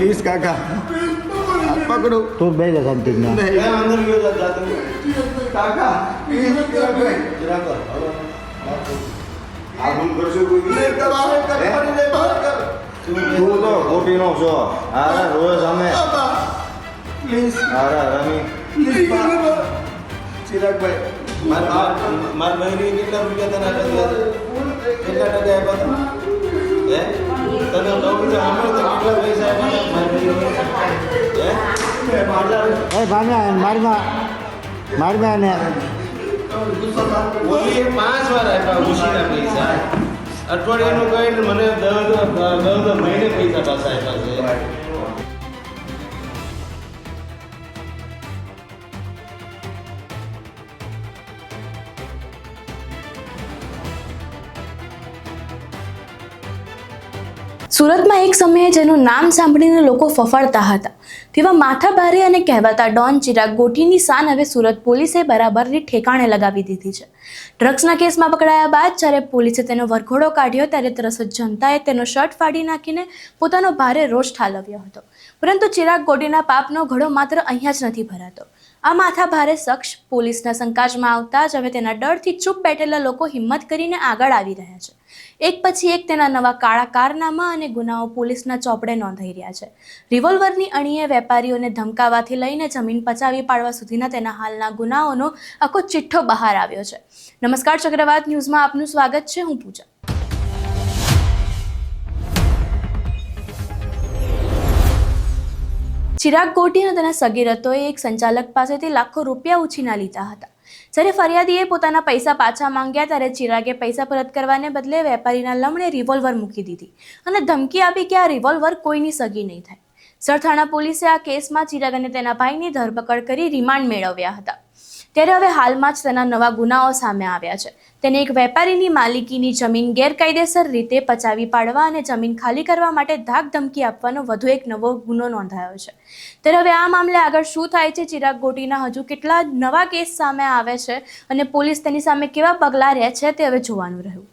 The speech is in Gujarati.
प्लीज काका पकड़ो तू बेच शांति में नहीं अंदर क्यों जाते हो काका प्लीज आप हम कर से कोई नहीं તું તો ખોટીનો છો અરે રોજ અમે प्लीज અરે રમી चिराग भाई માર મહિને કેટલા રૂપિયા તને આપ્યા કેટલા ટકા આપ્યા હે તને કહું તો સાંભળ તો કેટલા પૈસા આપ્યા માર મહિને હે એ ભામ્યા મારવા ને ઓલી 5 વાર આપ્યા ઉશીના પૈસા અઠવાડિયાનું કહીને મને 10 મહિને પૈસા પાછા આપ્યા છે સુરતમાં એક સમયે જેનું નામ સાંભળીને લોકો ફફડતા હતા તેવા માથાભારે અને કહેવાતા ડોન ચિરાગ ગોઠીની શાન હવે સુરત પોલીસે બરાબરની ઠેકાણે લગાવી દીધી છે. ડ્રગ્સના કેસમાં પકડાયા બાદ જ્યારે પોલીસે તેનો વરઘોડો કાઢ્યો ત્યારે તરત જ જનતાએ તેનો શર્ટ ફાડી નાખીને પોતાનો ભારે રોષ ઠાલવ્યો હતો. પરંતુ ચિરાગ ગોઠીના પાપનો ઘડો માત્ર અહીંયા જ નથી ભરાતો. આ માથાભારે શખ્સ પોલીસના સંકાચમાં આવતા જ હવે તેના ડરથી ચૂપ બેઠેલા લોકો હિંમત કરીને આગળ આવી રહ્યા છે. એક પછી એક તેના નવા કાળા કારનામા અને ગુનાઓ પોલીસના ચોપડે નોંધાઈ રહ્યા છે. રિવોલ્વરની અણીએ વેપારીઓને ધમકાવવાથી લઈને જમીન પચાવી પાડવા સુધીના તેના હાલના ગુનાઓનો આખો ચિઠ્ઠો બહાર આવ્યો છે. નમસ્કાર, ચક્રવાત ન્યૂઝમાં આપનું સ્વાગત છે. હું પૂજા. ચિરાગ ગોઠી અને તેના સગીરતોએ એક સંચાલક પાસેથી લાખો રૂપિયા ઉછીના લીધા હતા. જ્યારે ફરિયાદીએ પોતાના પૈસા પાછા માંગ્યા ત્યારે ચિરાગે પૈસા પરત કરવાને બદલે વેપારીના લમણે રિવોલ્વર મૂકી દીધી અને ધમકી આપી કે આ રિવોલ્વર કોઈની સગી નહીં થાય. સરથાણા પોલીસે આ કેસમાં ચિરાગ અને તેના ભાઈની ધરપકડ કરી રિમાન્ડ મેળવ્યા હતા. ત્યારે હવે હાલમાં જ તેના નવા ગુનાઓ સામે આવ્યા છે. તેને એક વેપારીની માલિકીની જમીન ગેરકાયદેસર રીતે પચાવી પાડવા અને જમીન ખાલી કરવા માટે ધાક ધમકી આપવાનો વધુ એક નવો ગુનો નોંધાયો છે. ત્યારે હવે આ મામલે આગળ શું થાય છે, ચિરાગ ગોઠીના હજુ કેટલા નવા કેસ સામે આવે છે અને પોલીસ તેની સામે કેવા પગલાં લે છે તે હવે જોવાનું રહ્યું.